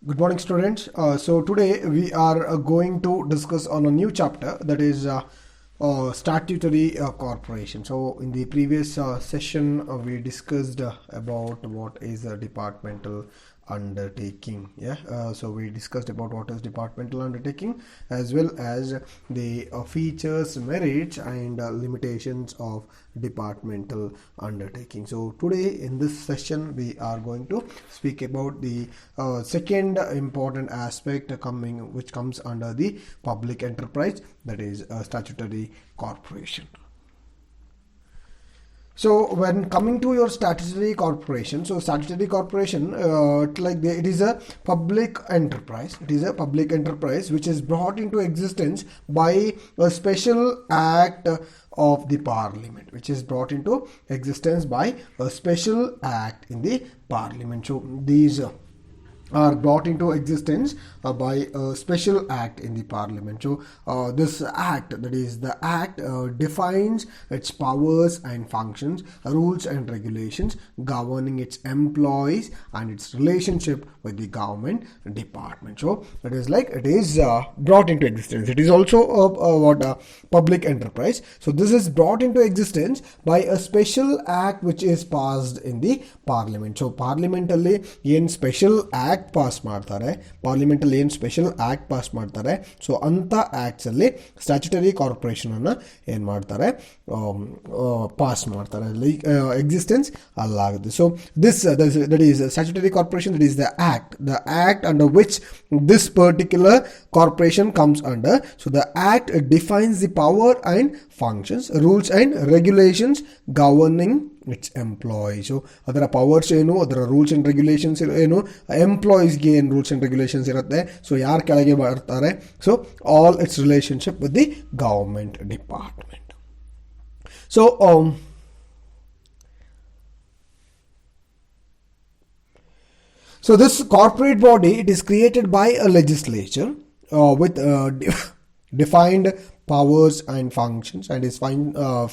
Good morning, students. So today we are going to discuss on a new chapter, that is statutory corporation. So in the previous session we discussed about what is a departmental undertaking. So we discussed about what is departmental undertaking, as well as the features, merits and limitations of departmental undertaking. So today in this session we are going to speak about the second important aspect which comes under the public enterprise, that is statutory corporation. So when coming to your statutory corporation, so statutory corporation, it is a public enterprise. It is a public enterprise which is brought into existence by a special act of the parliament, which is brought into existence by a special act in the parliament. So these are brought into existence by a special act in the parliament. So this act, that is the act, defines its powers and functions, rules and regulations governing its employees and its relationship with the government department. So it is brought into existence. It is also a public enterprise. So this is brought into existence by a special act which is passed in the parliament. So parliamentally in special act pass ಮಾಡ್ತಾರೆ, ಪಾರ್ಲಿಮೆಂಟಲ್ಲಿ ಏನು special act pass ಮಾಡ್ತಾರೆ. So ಅಂಥ acts ಅಲ್ಲಿ statutory corporation ಅನ್ನ ಏನ್ ಮಾಡ್ತಾರೆ, pass ಮಾಡ್ತಾರೆ, ಎಕ್ಸಿಸ್ಟೆನ್ಸ್ ಅಲ್ಲಾಗುತ್ತೆ. So that is statutory corporation, that is the act under which this particular corporation comes under. So the act defines the power and functions, rules and regulations governing its employees. So ಅದರ powers ಏನು, ಅದರ rules and regulations ಏನು, ಎಂಪ್ಲಾಯೀಸ್ಗೆ ಏನು rules and regulations ಇರುತ್ತೆ, so ಯಾರ ಕೆಳಗೆ ಬರ್ತಾರೆ, so all it's relationship with the government department. So this corporate body, it is created by a legislature with defined powers and functions, and is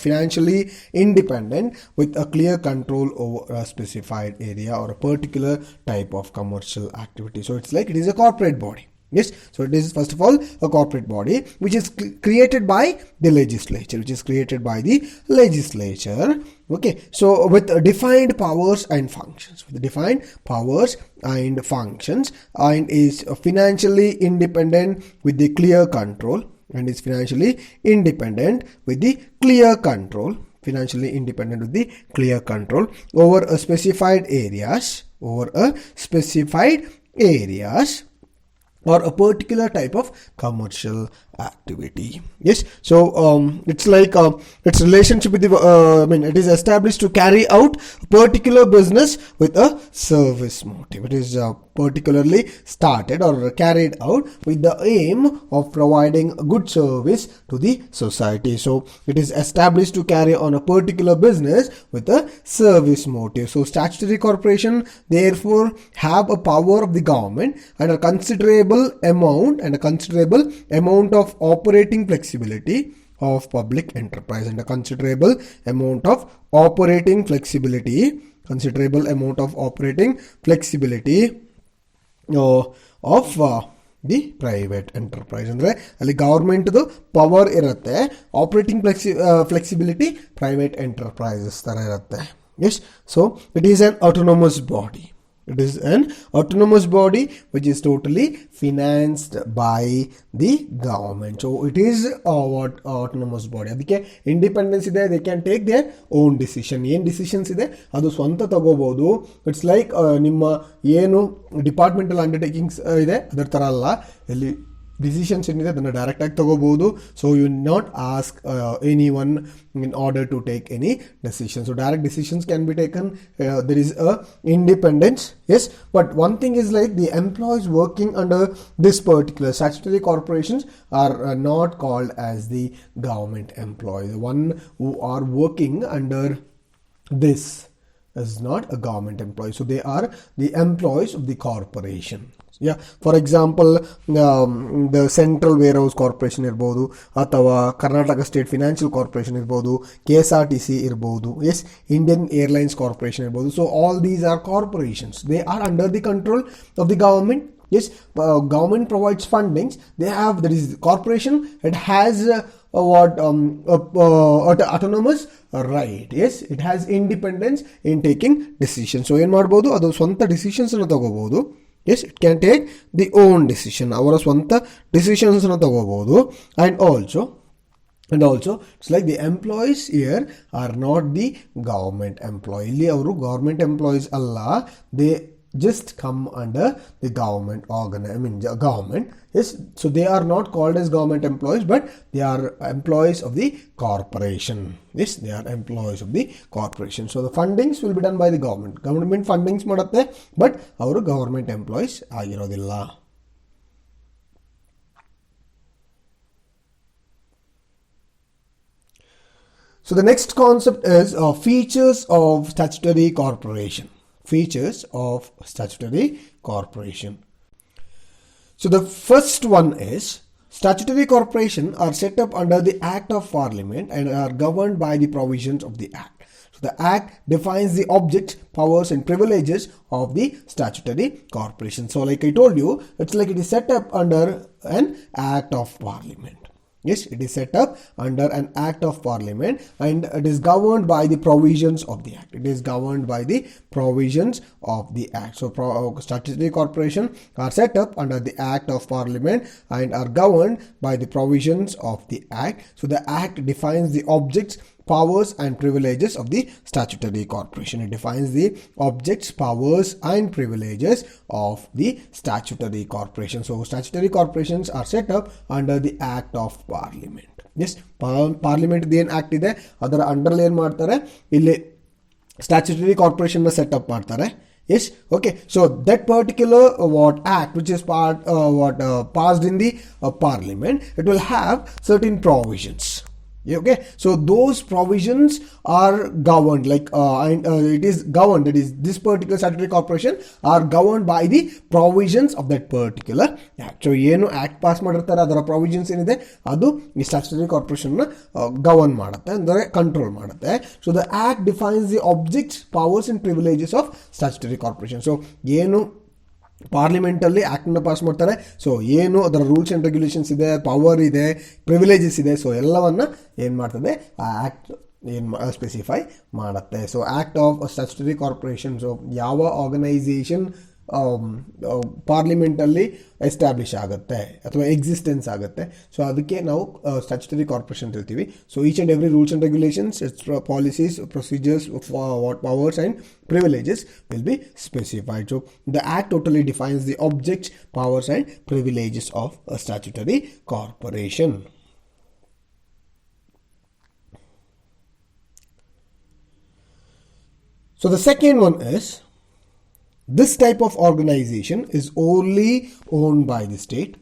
financially independent with a clear control over a specified area or a particular type of commercial activity. So it's like it is a corporate body. Yes, so it is first of all a corporate body which is created by the legislature, Okay, so with defined powers and functions, and is financially independent with the clear control, over a specified areas or a particular type of commercial activity. Yes, so it's like its relationship with the it is established to carry out particular business with a service motive. It is particularly started or carried out with the aim of providing a good service to the society. So it is established to carry on a particular business with a service motive. So statutory corporation therefore have a power of the government and a considerable amount of operating flexibility of public enterprise, and a considerable amount of operating flexibility of the private enterprise. ಅಂದ್ರೆ ಅಲ್ಲಿ government power ಇರುತ್ತೆ, operating flexibility private enterprises ತರ ಇರುತ್ತೆ. Yes, so it is an autonomous body. Which is totally financed by the government. So it is autonomous body. ಅದಕ್ಕೆ independence ಇದೆ, they can take their own decision. ಏನು decisions ಇದೆ ಅದು ಸ್ವಂತ ತಗೋಬಹುದು. It's like ನಿಮ್ಮ ಏನು ಡಿಪಾರ್ಟ್ಮೆಂಟಲ್ ಅಂಡರ್ಟೇಕಿಂಗ್ಸ್ ಇದೆ ಅದರ ತರ ಅಲ್ಲ, ಇಲ್ಲಿ ಡಿಸಿಷನ್ಸ್ ಏನಿದೆ ಅದನ್ನು ಡೈರೆಕ್ಟ್ ಆಗಿ ತಗೋಬಹುದು. So you not ask any one in order to take any decision. So direct decisions can be taken. There is a independence. Yes, but one thing is like the employees working under this particular statutory corporations are not called as the government employees. The one who are working under this is not a government employee. So they are the employees of the corporation. For example, the Central Warehouse Corporation ಇರ್ಬೋದು, ಅಥವಾ Karnataka state financial corporation ಇರ್ಬೋದು, KSRTC ಇರ್ಬೋದು, Indian Airlines Corporation ಇರ್ಬೋದು. So all these are corporations. They are under the control of the government. Yes, government provides fundings. They have, that is corporation, it has autonomous right. Yes, it has independence in taking decisions. So ಏನು ಮಾಡ್ಬೋದು, ಅದು ಸ್ವಂತ decisions ಅನ್ನು ತಗೋಬಹುದು. Yes, it can take the own decision. ಅವರ ಸ್ವಂತ decisions ಅನ್ನು ತಗೋಬಹುದು. And also it's like the employees here are not the government employee. ಇಲ್ಲಿ ಅವರು government employees ಅಲ್ಲ, they just come under the government government. Yes, so they are not called as government employees, but they are employees of the corporation. Yes, they are employees of the corporation. So the fundings will be done by the government fundings ಮಾಡುತ್ತೆ, but ಅವರು government employees ಆಗಿರೋದಿಲ್ಲ. So the next concept is features of statutory corporation. Features of statutory corporation. So the first one is statutory corporation are set up under the Act of Parliament and are governed by the provisions of the Act. So the Act defines the objects, powers and privileges of the statutory corporation. So like I told you, it's like it is set up under an Act of Parliament. Yes, it is set up under an Act of Parliament and it is governed by the provisions of the Act. It is governed by the provisions of the Act. So statutory corporation are set up under the Act of Parliament and are governed by the provisions of the Act. So the Act defines the objects, powers and privileges of the statutory corporation. It defines the objects, powers and privileges of the statutory corporation. So statutory corporations are set up under the Act of Parliament. Yes, Parliament the act ide adara underle ಏನು ಮಾಡ್ತಾರೆ, ಇಲ್ಲಿ statutory corporation ನ set up ಮಾಡ್ತಾರೆ. Yes, okay, so that particular act which is passed in the Parliament, it will have certain provisions. Okay, so those provisions are governed it is governed, that is this particular statutory corporation are governed by the provisions of that particular act. So ಏನು act pass ಮಾಡಿರ್ತಾರೆ ಅದರ provisions ಏನಿದೆ ಅದು ಈ statutory corporation ನ govern ಮಾಡುತ್ತೆ, ಅಂದರೆ control ಮಾಡುತ್ತೆ. So the act defines the objects, powers and privileges of statutory corporation. So ಏನು ಪಾರ್ಲಿಮೆಂಟಲ್ಲಿ ಆ್ಯಕ್ಟ್ನ ಪಾಸ್ ಮಾಡ್ತಾರೆ. ಸೊ ಏನು ಅದರ ರೂಲ್ಸ್ ಆ್ಯಂಡ್ ರೆಗ್ಯುಲೇಷನ್ಸ್ ಇದೆ, ಪವರ್ ಇದೆ, ಪ್ರಿವಿಲೇಜಸ್ ಇದೆ, ಸೊ ಎಲ್ಲವನ್ನ ಏನು ಮಾಡ್ತದೆ ಆ ಆ್ಯಕ್ಟ್ ಏನು ಸ್ಪೆಸಿಫೈ ಮಾಡುತ್ತೆ. So act of statutory corporation, so ಯಾವ ಆರ್ಗನೈಸೇಷನ್ ಪಾರ್ಲಿಮೆಂಟಲ್ಲಿ ಎಸ್ಟಾಬ್ಲಿಷ್ ಆಗುತ್ತೆ ಅಥವಾ ಎಕ್ಸಿಸ್ಟೆನ್ಸ್ ಆಗುತ್ತೆ, ಸೊ ಅದಕ್ಕೆ ನಾವು ಸ್ಟ್ಯಾಚ್ಯುಟರಿ ಕಾರ್ಪೊರೇಷನ್ ಹೇಳ್ತೀವಿ. So each and every rules and regulations, it's policies, procedures, what powers and privileges will be specified. So the act totally defines the objects, powers and privileges of a statutory corporation. So the second one is, this type of organization is only owned by the state.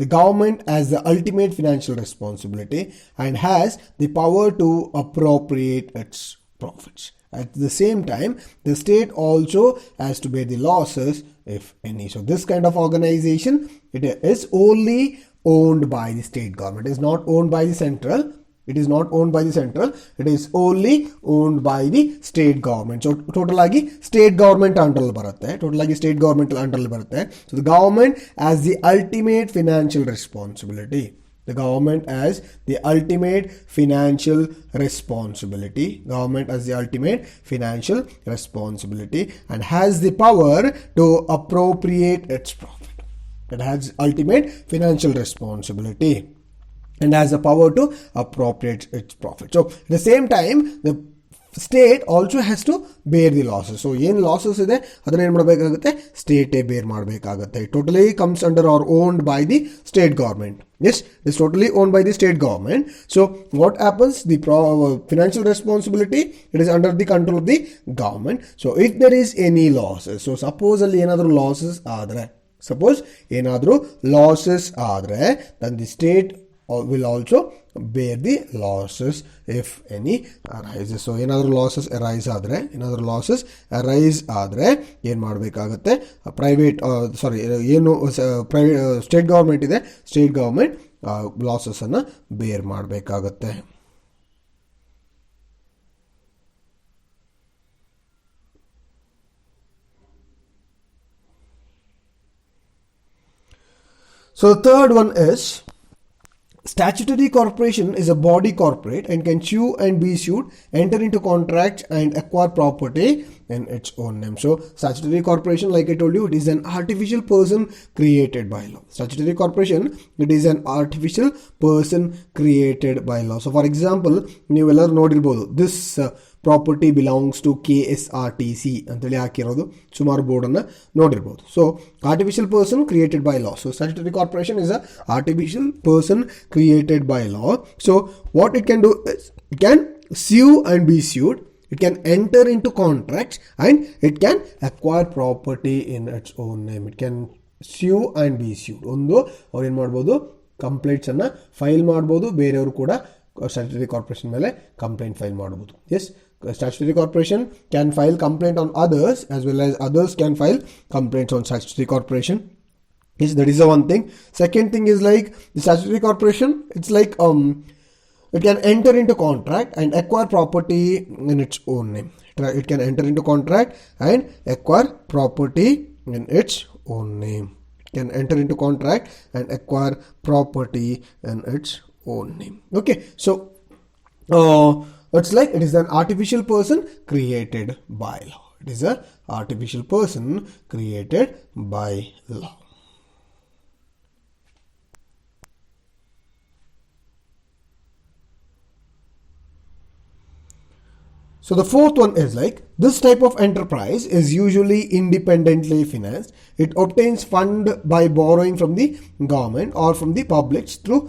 The government has the ultimate financial responsibility and has the power to appropriate its profits. At the same time, the state also has to bear the losses, if any. So this kind of organization, it is only owned by the state government. It is not owned by the central. It is not owned by the central. It is only owned by the state government. So total agi state government under barutte. Total agi state government under barutte. So the government has the ultimate financial responsibility. The government has the ultimate financial responsibility. Government has the ultimate financial responsibility and has the power to appropriate its profit. It has ultimate financial responsibility and has the power to appropriate its profit. So at the same time, the state also has to bear the losses. So ಏನು losses ಇದೆ ಅದನ್ನ ಏನು ಮಾಡಬೇಕಾಗುತ್ತೆ, ಸ್ಟೇಟೇ ಬೇರ್ ಮಾಡಬೇಕಾಗುತ್ತೆ. Totally comes under or owned by the state government. Yes, it is totally owned by the state government. So what happens, the financial responsibility, it is under the control of the government. So if there is any losses, so suppose ಅಲ್ಲಿ ಏನಾದರೂ losses ಆದರೆ, then the state will also bear the losses if any arises. So ಏನಾದರೂ losses arise ಆದರೆ ಏನು ಮಾಡಬೇಕಾಗುತ್ತೆ, state government ಇದೆ, state government losses ಅನ್ನು ಬೇರ್ ಮಾಡಬೇಕಾಗುತ್ತೆ. So the third one is statutory corporation is a body corporate and can sue and be sued, enter into contracts and acquire property in its own name. So statutory corporation, like I told you, it is an artificial person created by law. Statutory corporation, it is an artificial person created by law. So for example, ನೀವೆಲ್ಲರೂ ನೋಡಿರ್ಬೋದು, this property belongs to KSRTC ಅಂತೇಳಿ ಹಾಕಿರೋದು ಸುಮಾರು ಬೋರ್ಡನ್ನು ನೋಡಿರ್ಬೋದು. So artificial person created by law. So statutory corporation is a artificial person created by law. So what it can do is it can sue and be sued, it can enter into contracts and it can acquire property in its own name. It can sue and be sued. ಒಂದು ಅವ್ರು ಏನು ಮಾಡ್ಬೋದು, ಕಂಪ್ಲೇಂಟ್ಸನ್ನು file ಮಾಡ್ಬೋದು, ಬೇರೆಯವರು ಕೂಡ statutory corporation ಮೇಲೆ complaint file ಮಾಡ್ಬೋದು. Yes, statutory corporation can file complaint on others as well as others can file complaints on statutory corporation. Yes, that is the one thing. Second thing is like the statutory corporation, it's like it can enter into contract and acquire property in its own name. It can enter into contract and acquire property in its own name. It can enter into contract and acquire property in its own name. Okay, so it's like it is an artificial person created by law. It is an artificial person created by law. So the fourth one is like this type of enterprise is usually independently financed. It obtains fund by borrowing from the government or from the public through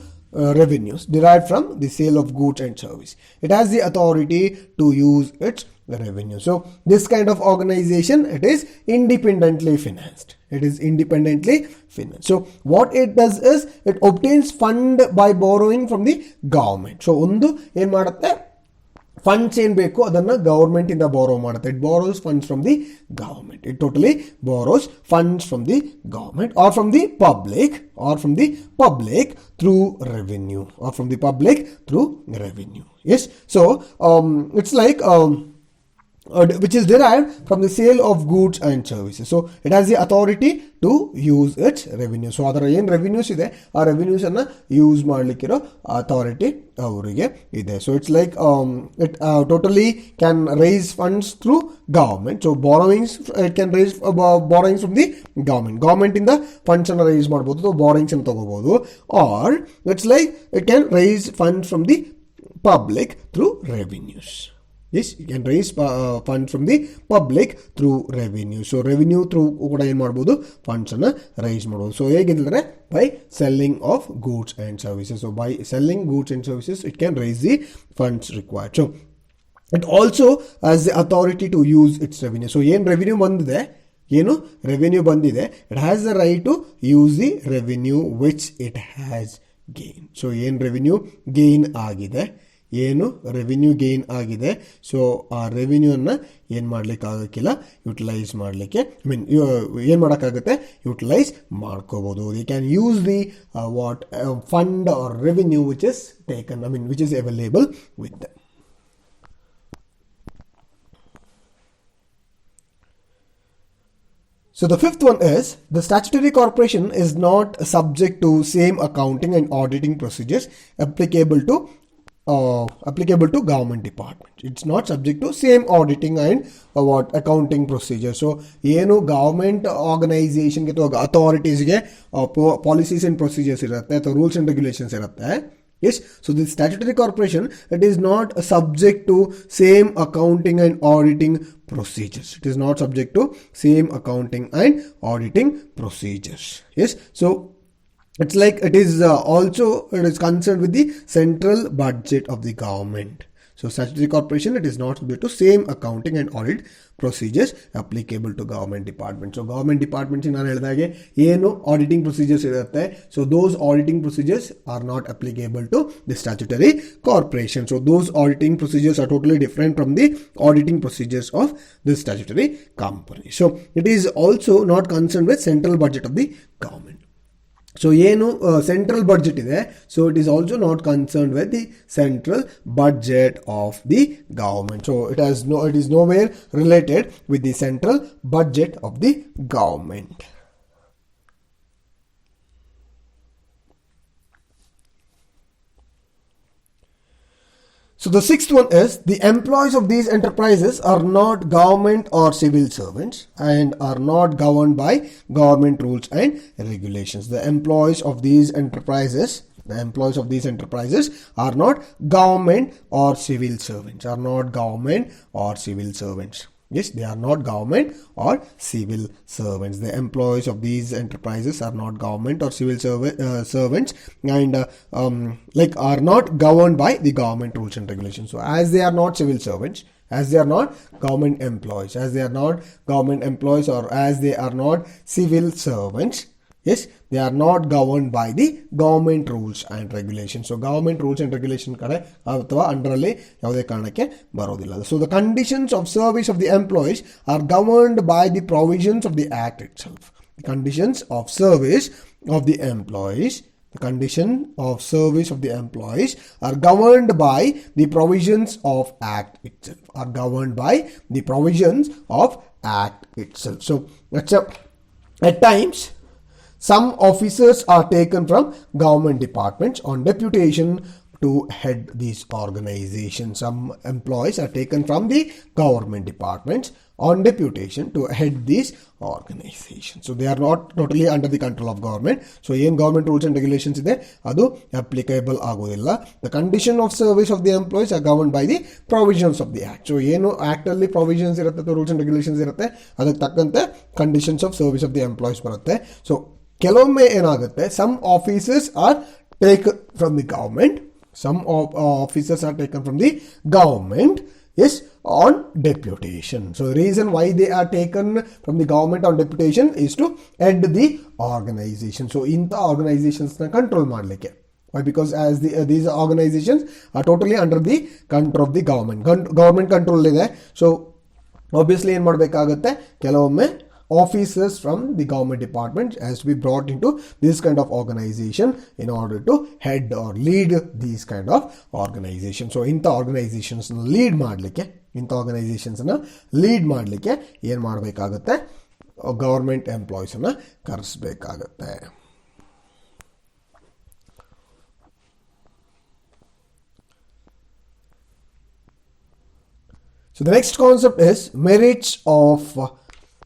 revenues derived from the sale of goods and service. It has the authority to use its revenue. So this kind of organization, it is independently financed. It is independently financed. So what it does is it obtains fund by borrowing from the government. So ಒಂದು ಏನು ಮಾಡುತ್ತೆ, funds ಏನು ಬೇಕು ಅದನ್ನು government ಇಂದ borrow ಮಾಡುತ್ತೆ. It borrows funds from the government. It totally borrows funds from the government or from the public through revenue or from the public through revenue. Yes, so it's like which is derived from the sale of goods and services. So it has the authority to use its revenue. So ಅದರ ಏನು revenues ಇದೆ ಆ revenues ಅನ್ನ use ಮಾಡ್ಲಿಕ್ಕಿರೋ authority ಅವರಿಗೆ ಇದೆ. So it's like it totally can raise funds through government. So borrowings it can raise borrowings from the government ಇಂದ funds ಅನ್ನ raise ಮಾಡ್ಬೋದು, ಬಾರೋಯಿಂಗ್ಸ್ ಅನ್ನು ತಗೋಬಹುದು. Or it's like it can raise funds from the public through revenues. Yes, you can raise funds from the public through revenue. So revenue through ಕೂಡ ಏನು ಮಾಡ್ಬೋದು, funds ಅನ್ನ raise ಮಾಡ್ಬೋದು. ಸೊ ಹೇಗಿದ್ರೆ by selling of goods and services. So by selling goods and services it can raise the funds required. So it also has the authority to use its revenue. So ಏನು revenue ಬಂದಿದೆ, ಏನು revenue ಬಂದಿದೆ, it has the right to use the revenue which it has gained. So ಏನು revenue gain ಆಗಿದೆ, ಏನು revenue gain ಆಗಿದೆ, so ಆ ರೆವಿನ್ಯೂನ ಏನು ಮಾಡ್ಲಿಕ್ಕೆ ಆಗೋಕ್ಕಿಲ್ಲ, ಯುಟಿಲೈಸ್ ಮಾಡಲಿಕ್ಕೆ ಏನು ಮಾಡೋಕ್ಕಾಗುತ್ತೆ, ಯುಟಿಲೈಸ್ ಮಾಡ್ಕೋಬೋದು. They can use the what fund or revenue which is taken, which is available with them. So the fifth one is the statutory corporation is not subject to same accounting and auditing procedures applicable to government department. It's not subject to same auditing and accounting procedure. So ಏನು government ಆರ್ಗನೈಸೇಷನ್ಗೆ ಅಥವಾ ಅಥಾರಿಟೀಸ್ಗೆ policies and procedures ಇರುತ್ತೆ ಅಥವಾ rules and regulations ಇರುತ್ತೆ. Yes, so the statutory corporation, it is not subject to same accounting and auditing procedures. It is not subject to same accounting and auditing procedures. Yes, so it's like it is concerned with the central budget of the government. So statutory corporation, it is not subject to same accounting and audit procedures applicable to government departments. So government departments ನಾನು ಹೇಳಿದಾಗೆ ಏನು auditing procedures ಇರುತ್ತೆ, so those auditing procedures are not applicable to the statutory corporation. So those auditing procedures are totally different from the auditing procedures of the statutory company. So it is also not concerned with central budget of the government. So ಏನು central budget ಇದೆ, so it is also not concerned with the central budget of the government. So it is nowhere related with the central budget of the government. So the sixth one is the employees of these enterprises are not government or civil servants and are not governed by government rules and regulations. The employees of these enterprises are not government or civil servants, Yes, they are not government or civil servants. The employees of these enterprises are not government or civil servants and are not governed by the government rules and regulations. So as they are not civil servants, as they are not government employees, or as they are not civil servants, yes, they are not governed by the government rules and regulations. So government rules and regulations underle yavade karanake barodilla. So the conditions of service of the employees are governed by the provisions of the act itself. The conditions of service of the employees are governed by the provisions of act itself. So at times some officers are taken from government departments on deputation to head these organizations. Some employees are taken from the government departments on deputation to head these organizations. So they are not totally under the control of government. So ಏನು government rules and regulations ಇದೆ ಅದು applicable ಆಗೋದಿಲ್ಲ. The condition of service of the employees are governed by the provisions of the act. So ಏನು act ಅಲ್ಲಿ provisions ಇರುತ್ತೆ ಅಥವಾ rules and regulations ಇರುತ್ತೆ ಅದಕ್ಕೆ ತಕ್ಕಂತೆ conditions of service of the employees ಬರುತ್ತೆ. So ಕೆಲವೊಮ್ಮೆ ಏನಾಗುತ್ತೆ, some officers are taken from the government, yes, on deputation. So the reason why they are taken from the government on deputation is to head the organization. So ಇಂಥ organizations ನ control ಮಾಡಲಿಕ್ಕೆ. Why? Because as these organizations are totally under the control of the government control ಇದೆ. So obviously ಏನು ಮಾಡಬೇಕಾಗುತ್ತೆ, ಕೆಲವೊಮ್ಮೆ officers from the government department has to be brought into this kind of organization in order to head or lead these kind of organization. So ಇಂಥ organizations lead ಮಾಡಲಿಕ್ಕೆ ಏನು ಮಾಡಬೇಕಾಗುತ್ತೆ, government employees ಅನ್ನ ಕರೆಸಬೇಕಾಗುತ್ತೆ. So the next concept is merits of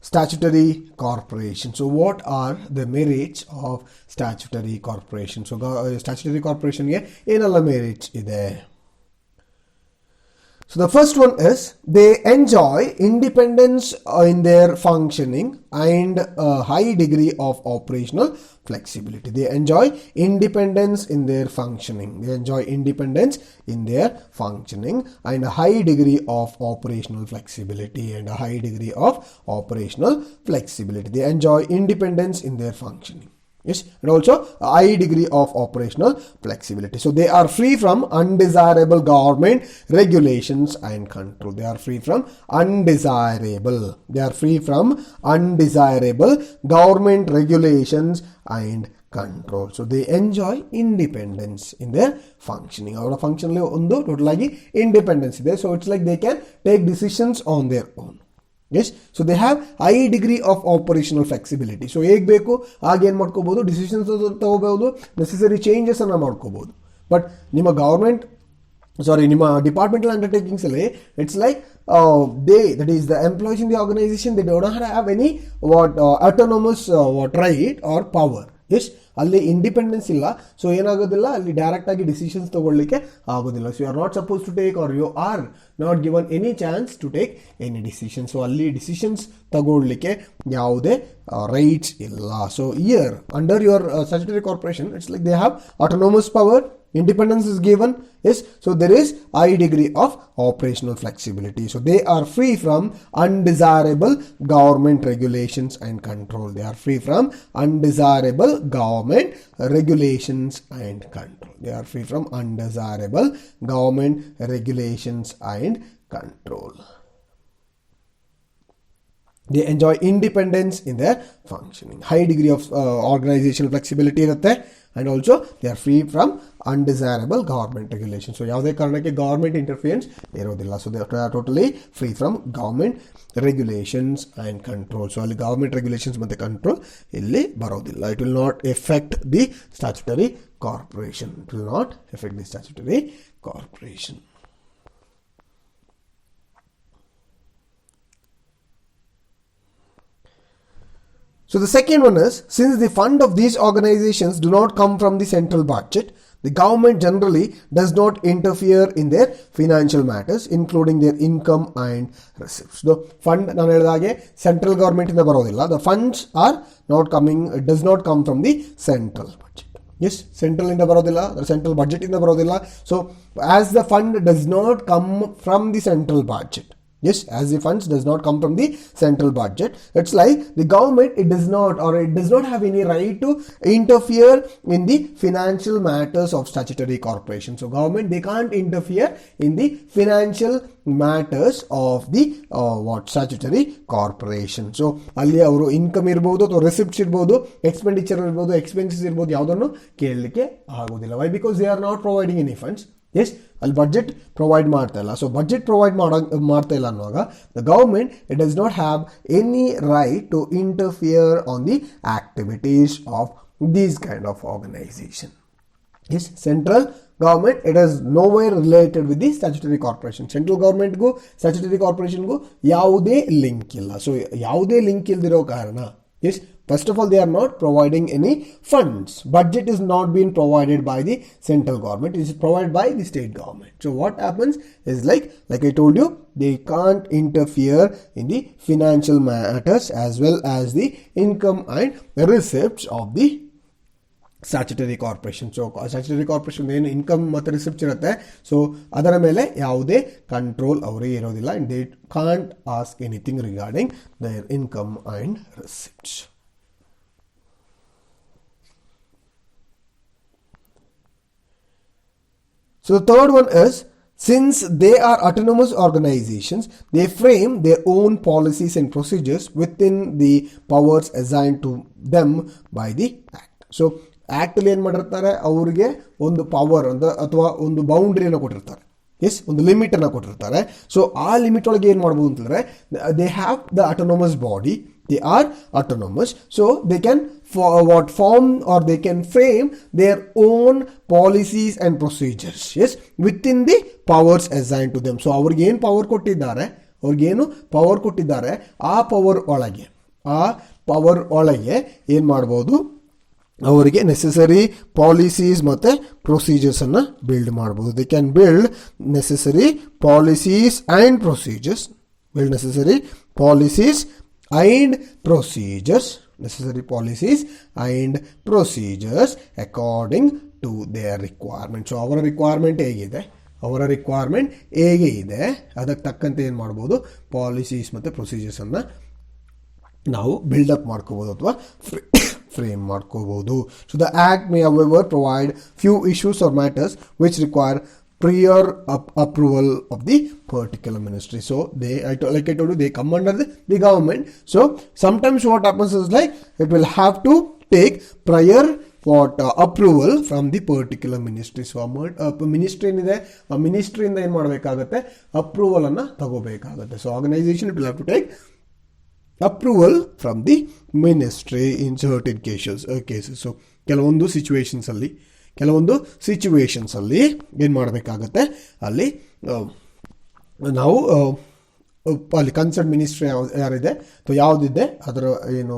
statutory corporation. So what are the merits of statutory corporation? So statutory corporation ಗೆ ಏನೆಲ್ಲ merits ಇದೆ? So the first one is they enjoy independence in their functioning and a high degree of operational flexibility. They enjoy independence in their functioning. And a high degree of operational flexibility. They enjoy independence in their functioning. Yes, and also a high degree of operational flexibility. So they are free from undesirable government regulations and control. They are free from undesirable government regulations and control. So they enjoy independence in their functioning. Our function undo totally independence ಇದೆ. So it's like they can take decisions on their own. Yes, so they have high degree of operational flexibility. So ಹೇಗೆ ಬೇಕು ಹಾಗೆ ಏನು ಮಾಡ್ಕೋಬಹುದು, decisions ತಗೋಬಹುದು, necessary changes ಅನ್ನ ಮಾಡ್ಕೋಬಹುದು. But ನಿಮ್ಮ ಡಿಪಾರ್ಟ್ಮೆಂಟಲ್ ಅಂಡರ್ಟೇಕಿಂಗ್ಸ್ ಅಲ್ಲಿ it's like that is the employees in the organization, they do not have any autonomous right or power. Yes, ಅಲ್ಲಿ ಇಂಡಿಪೆಂಡೆನ್ಸ್ ಇಲ್ಲ. ಸೊ ಏನಾಗೋದಿಲ್ಲ, ಅಲ್ಲಿ ಡೈರೆಕ್ಟ್ ಆಗಿ ಡಿಸಿಷನ್ಸ್ ತಗೊಳ್ಳಿಕ್ಕೆ ಆಗೋದಿಲ್ಲ. So you are not suppose to take or you are not given any chance to take any decision. So ಅಲ್ಲಿ decisions ತಗೊಳ್ಳಿಕ್ಕೆ ಯಾವುದೇ ರೈಟ್ಸ್ ಇಲ್ಲ. So here under your statutory corporation it's like they have autonomous power, independence is given. Yes, so there is high degree of operational flexibility. So they are free from undesirable government regulations and control. They are free from undesirable government regulations and control. They are free from undesirable government regulations and control. They enjoy independence in their functioning. High degree of organizational flexibility irutte. And also they are free from undesirable government regulations. So ಯಾವುದೇ ಕಾರಣಕ್ಕೆ government interference ಇರೋದಿಲ್ಲ. So they are totally free from government regulations and control. So ಅಲ್ಲಿ government regulations ಮತ್ತೆ control ಇಲ್ಲಿ ಬರೋದಿಲ್ಲ. It will not affect the statutory corporation. So the second one is, since the fund of these organizations do not come from the central budget, the government generally does not interfere in their financial matters, including their income and receipts. The fund, ನಾನು ಹೇಳಿದಾಗೆ central government ಇಂದ ಬರೋದಿಲ್ಲ. The funds are not coming, does not come from the central budget. Yes, central ಇಂದ ಬರೋದಿಲ್ಲ, central budget ಇಂದ ಬರೋದಿಲ್ಲ. So as the fund does not come from the central budget, yes, as the funds does not come from the central budget, it's like the government, it does not have any right to interfere in the financial matters of statutory corporation. So government, they can't interfere in the financial matters of the statutory corporation. So ಅಲ್ಲಿ ಅವರು income ಇರಬಹುದು ಅಥವಾ receipts ಇರಬಹುದು, expenditure ಇರಬಹುದು, expenses ಇರಬಹುದು, ಯಾವುದನ್ನು ಕೇಳಲಿಕ್ಕೆ ಆಗೋದಿಲ್ಲ. Why? Because they are not providing any funds. Yes, ಅಲ್ಲಿ ಬಜೆಟ್ ಪ್ರೊವೈಡ್ ಮಾಡ್ತಾ ಇಲ್ಲ. ಸೊ ಬಜೆಟ್ ಪ್ರೊವೈಡ್ ಮಾಡ್ತಾ ಇಲ್ಲ ಅನ್ನುವಾಗ the government, it does not have any right to interfere on the activities of these kind of organisation. Yes, central government, it is nowhere related with the statutory corporation. Central government ಗೂ statutory corporation ಗೂ ಯಾವುದೇ link ಇಲ್ಲ. So ಯಾವುದೇ link ಇಲ್ದಿರೋ ಕಾರಣ, yes, first of all, they are not providing any funds. Budget is not being provided by the central government. It is provided by the state government. So what happens is, like I told you, they can't interfere in the financial matters as well as the income and receipts of the statutory corporation. So statutory corporation ಏನು income ಮತ್ತು receipts ಇರುತ್ತೆ, so ಅದರ ಮೇಲೆ ಯಾವುದೇ control ಅವರಿಗೆ ಇರೋದಿಲ್ಲ. And they can't ask anything regarding their income and receipts. So the third one is, since they are autonomous organizations, they frame their own policies and procedures within the powers assigned to them by the Act. So ಆ್ಯಕ್ಟಲ್ಲಿ ಏನು ಮಾಡಿರ್ತಾರೆ, ಅವ್ರಿಗೆ ಒಂದು power ಅಥವಾ ಒಂದು ಬೌಂಡ್ರಿಯನ್ನು ಕೊಟ್ಟಿರ್ತಾರೆ. S, ಒಂದು ಲಿಮಿಟನ್ನು ಕೊಟ್ಟಿರ್ತಾರೆ. So ಆ ಲಿಮಿಟ್ ಒಳಗೆ ಏನು ಮಾಡ್ಬೋದು ಅಂತಂದರೆ, they have the autonomous body, they are autonomous. So they can form or they can frame their own policies and procedures, yes, within the powers assigned to them. So ಅವ್ರಿಗೇನು power ಕೊಟ್ಟಿದ್ದಾರೆ, ಆ power ಒಳಗೆ ಏನು ಮಾಡ್ಬೋದು, ಅವರಿಗೆ necessary policies ಮತ್ತು ಪ್ರೊಸೀಜರ್ಸನ್ನು build ಮಾಡ್ಬೋದು. They can build necessary policies and procedures, necessary policies and procedures according to their requirement. So ಅವರ ರಿಕ್ವೈರ್ಮೆಂಟ್ ಹೇಗೆ ಇದೆ ಅದಕ್ಕೆ ತಕ್ಕಂತೆ ಏನು ಮಾಡ್ಬೋದು, ಪಾಲಿಸೀಸ್ ಮತ್ತು ಪ್ರೊಸೀಜರ್ಸನ್ನು ನಾವು ಬಿಲ್ಡಪ್ ಮಾಡ್ಕೋಬೋದು ಅಥವಾ ಫ್ರೇಮ್ ಮಾಡ್ಕೋಬೋದು. So the act May however provide few issues or matters which require prior approval of the particular ministry. So like I told you, they come under the government. So sometimes what happens is, like, it will have to take prior approval from the particular ministry. So ministry ಏನಿದೆ, ಆ ಮಿನಿಸ್ಟ್ರಿಯಿಂದ ಏನು ಮಾಡಬೇಕಾಗುತ್ತೆ, approval ಅನ್ನು ತಗೋಬೇಕಾಗುತ್ತೆ. So organisation it will have to take approval from the ministry in certain cases. So ಕೆಲವೊಂದು situations ಅಲ್ಲಿ ಏನು ಮಾಡಬೇಕಾಗತ್ತೆ, ಅಲ್ಲಿ ನಾವು ಅಲ್ಲಿ ಕನ್ಸರ್ನ್ ಮಿನಿಸ್ಟ್ರಿ ಯಾರಿದೆ ಅಥವಾ ಯಾವುದಿದೆ ಅದರ ಏನು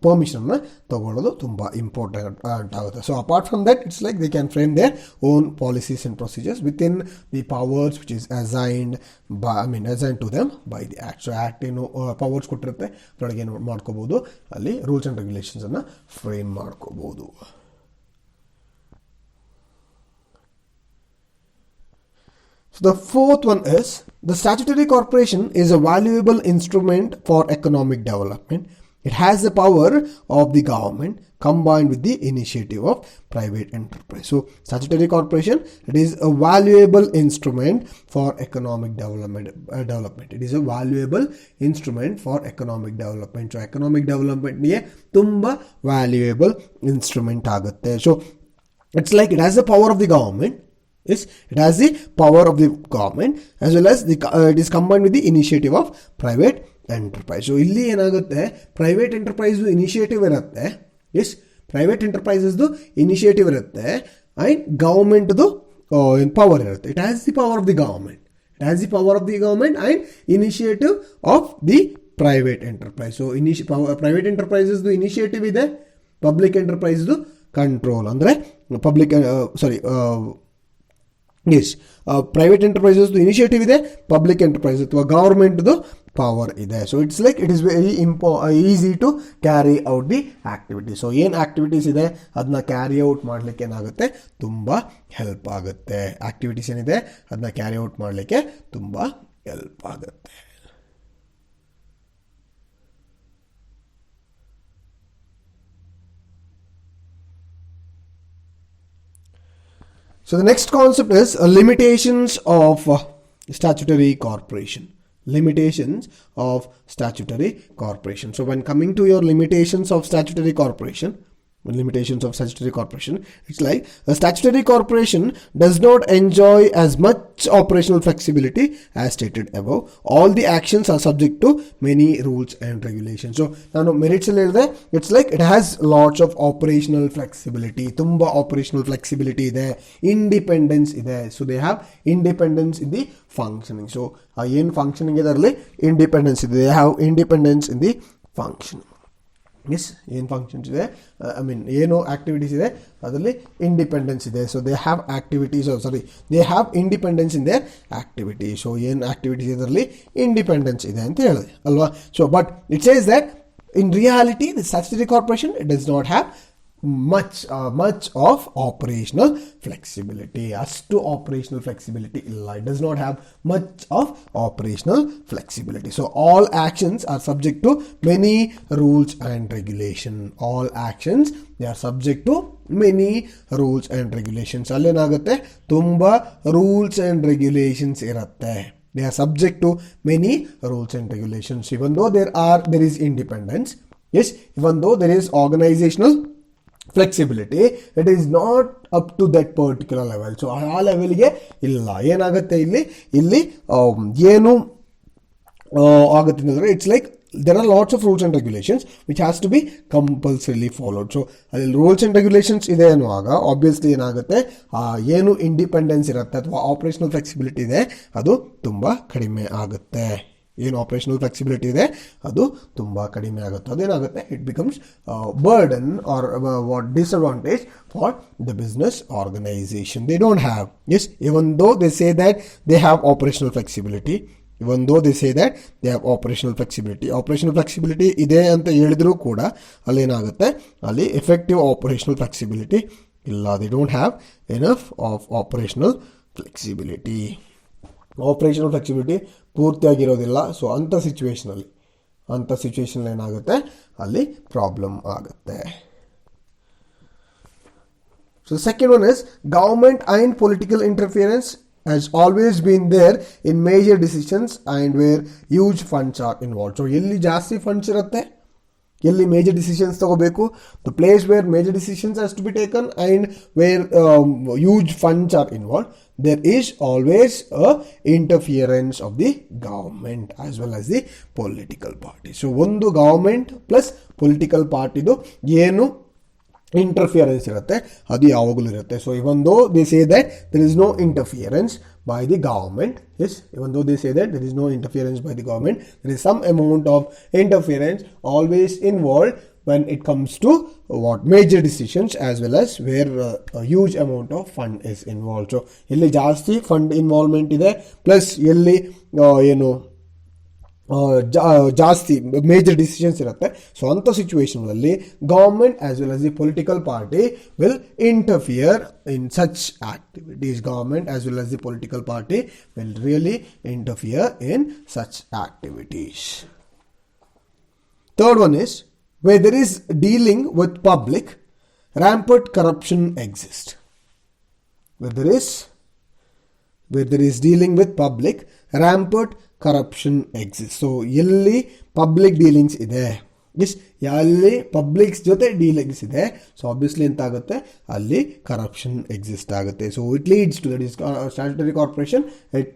ಪರ್ಮಿಷನ್ನ ತಗೊಳ್ಳೋದು ತುಂಬ ಇಂಪಾರ್ಟೆಂಟ್ ಆಗುತ್ತೆ. So apart from that, it's like they can frame their own policies and procedures within the powers which is assigned to them by the act. So act ಏನು ಪವರ್ಸ್ ಕೊಟ್ಟಿರುತ್ತೆ ಅದರೊಳಗೆ ಏನು ಮಾಡ್ಕೋಬೋದು, ಅಲ್ಲಿ ರೂಲ್ಸ್ ಆ್ಯಂಡ್ ರೆಗ್ಯುಲೇಷನ್ಸನ್ನು frame ಮಾಡ್ಕೋಬೋದು. So the fourth one is, the statutory corporation is a valuable instrument for economic development. It has the power of the government combined with the initiative of private enterprise. So statutory corporation, it is a valuable instrument for economic development. It is a valuable instrument for economic development. So economic development niye tumba valuable instrument agutte. So it's like it has the power of the government. Yes, it has the power of the government as well as it is combined with the initiative of private enterprise. So ಇಲ್ಲಿ ಏನಾಗುತ್ತೆ, private enterprise initiative ಇರುತ್ತೆ. Yes, private ಎಂಟರ್ಪ್ರೈಸಸ್ದು initiative ಇರುತ್ತೆ and ಗೌರ್ಮೆಂಟ್ದು power ಇರುತ್ತೆ. It has the power of the government. And initiative of the private enterprise. So private ಎಂಟರ್ಪ್ರೈಸಸ್ದು initiative ಇದೆ, public ಎಂಟರ್ಪ್ರೈಸ್ದು ಕಂಟ್ರೋಲ್. ಅಂದರೆ ಪಬ್ಲಿಕ್ ಪ್ರೈವೇಟ್ ಎಂಟರ್ಪ್ರೈಸಸ್ ಇನಿಷಿಯೇಟಿವ್ ಇದೆ, ಪಬ್ಲಿಕ್ ಎಂಟರ್ಪ್ರೈಸ್ ಅಥವಾ ಗವರ್ಮೆಂಟ್ದು ಪವರ್ ಇದೆ. So it's like it is very easy to carry out the activity. So ಏನು activities ಇದೆ ಅದನ್ನ ಕ್ಯಾರಿ ಔಟ್ ಮಾಡಲಿಕ್ಕೆ ಏನಾಗುತ್ತೆ, ತುಂಬ ಹೆಲ್ಪ್ ಆಗುತ್ತೆ. ಆಕ್ಟಿವಿಟೀಸ್ ಏನಿದೆ ಅದನ್ನ ಕ್ಯಾರಿ ಔಟ್ ಮಾಡಲಿಕ್ಕೆ ತುಂಬ ಹೆಲ್ಪ್ ಆಗುತ್ತೆ. So the next concept is limitations of statutory corporation. Limitations of statutory corporation. So when coming to your limitations of statutory corporation, it's like a statutory corporation does not enjoy as much operational flexibility as stated above. All the actions are subject to many rules and regulations. So now merits it's like it has lots of operational flexibility. Tumba operational flexibility ide, independence ide. So they have independence in the functioning. So yen functioning idaralli independence ide. They have independence in the functioning. Yes, ಏನು functions ಇದೆ, I mean ಏನು activities ಇದೆ ಅದರಲ್ಲಿ independence ಇದೆ. So they have activities, they have independence in their activity. So ಏನು activities ಇದರಲ್ಲಿ independence ಇದೆ ಅಂತ ಹೇಳಿದೆ ಅಲ್ವಾ. So but it says that in reality the statutory corporation it does not have much of operational flexibility. As to operational flexibility illa, it does not have much of operational flexibility. So all actions are subject to many rules and regulation. All actions they are subject to many rules and regulations. allenagutte tumba rules and regulations irutte. They are subject to many rules and regulations. Even though there is independence, yes, even though there is organizational flexibility, it is not up to that particular level. So ಆ ಲೆವೆಲ್ಗೆ ಇಲ್ಲ. ಏನಾಗುತ್ತೆ ಇಲ್ಲಿ ಏನು ಆಗುತ್ತೆ ಅಂದರೆ it's like there are lots of rules and regulations which has to be compulsorily followed. So ಅಲ್ಲಿ rules and regulations ಇದೆ ಅನ್ನುವಾಗ ಆಬ್ವಿಯಸ್ಲಿ ಏನಾಗುತ್ತೆ, ಏನು ಇಂಡಿಪೆಂಡೆನ್ಸ್ ಇರುತ್ತೆ ಅಥವಾ ಆಪರೇಷನಲ್ ಫ್ಲೆಕ್ಸಿಬಿಲಿಟಿ ಇದೆ ಅದು ತುಂಬ ಕಡಿಮೆ ಆಗುತ್ತೆ. ಏನು ಆಪರೇಷನಲ್ ಫ್ಲೆಕ್ಸಿಬಿಲಿಟಿ ಇದೆ ಅದು ತುಂಬ ಕಡಿಮೆ ಆಗುತ್ತೆ. ಅದೇನಾಗುತ್ತೆ, it becomes burden or what disadvantage for the business organisation. They don't have, yes, even though they say that they have operational flexibility, operational flexibility ಇದೆ ಅಂತ ಹೇಳಿದ್ರು ಕೂಡ ಅಲ್ಲೇನಾಗುತ್ತೆ, ಅಲ್ಲಿ ಎಫೆಕ್ಟಿವ್ ಆಪರೇಷನಲ್ ಫ್ಲೆಕ್ಸಿಬಿಲಿಟಿ ಇಲ್ಲ. They don't have enough of operational flexibility. Operational flexibility ಪೂರ್ತಿಯಾಗಿರೋದಿಲ್ಲ. So ಅಂಥ ಸಿಚುವೇಶನಲ್ಲಿ ಏನಾಗುತ್ತೆ, ಅಲ್ಲಿ ಪ್ರಾಬ್ಲಮ್ ಆಗುತ್ತೆ. So second one is government and political interference has always been there in major decisions and where huge funds are involved. So ಎಲ್ಲಿ ಜಾಸ್ತಿ funds ಇರುತ್ತೆ, ಎಲ್ಲಿ ಮೇಜರ್ ಡಿಸಿಷನ್ಸ್ ತಗೋಬೇಕು, the place where major decisions has to be taken and where huge funds are involve, there is always a interference of the government as well as the political party. So ಒಂದು government plus political ಪಾರ್ಟಿದು ಏನು interference ಇರುತ್ತೆ ಅದು ಯಾವಾಗಲೂ ಇರುತ್ತೆ. So even though they say that there is no interference by the government, yes, even though they say that there is no interference by the government, there is some amount of interference always involved when it comes to what major decisions as well as where a huge amount of fund is involved. So ಇಲ್ಲಿ ಜಾಸ್ತಿ fund involvement ಇದೆ, plus ಎಲ್ಲಿ ಏನು ಜಾಸ್ತಿ major decisions ಇರುತ್ತೆ. So ಅಂಥ ಸಿಚುವೇಶನ್ಗಳಲ್ಲಿ government as well as the political party will interfere in such activities. Government as well as the political party will really interfere in such activities. Third one is where there is dealing with public, rampant corruption exists. Where there is dealing with public, rampant corruption exists. So ಎಲ್ಲಿ public dealings ಇದೆ, yes, ಎಲ್ಲಿ publics ಜೊತೆ dealings ಇದೆ, so obviously ಎಂತಾಗುತ್ತೆ, ಅಲ್ಲಿ corruption exist ಆಗುತ್ತೆ. So it leads to that is statutory corporation, it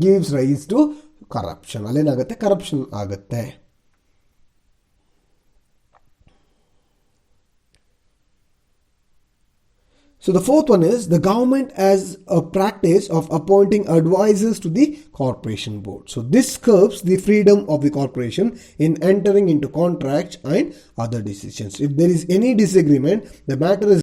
gives rise to corruption. ಅಲ್ಲೇನಾಗುತ್ತೆ, corruption ಆಗುತ್ತೆ. So the fourth one is the government has a practice of appointing advisors to the corporation board. So this curbs the freedom of the corporation in entering into contracts and other decisions. If there is any disagreement, the matter is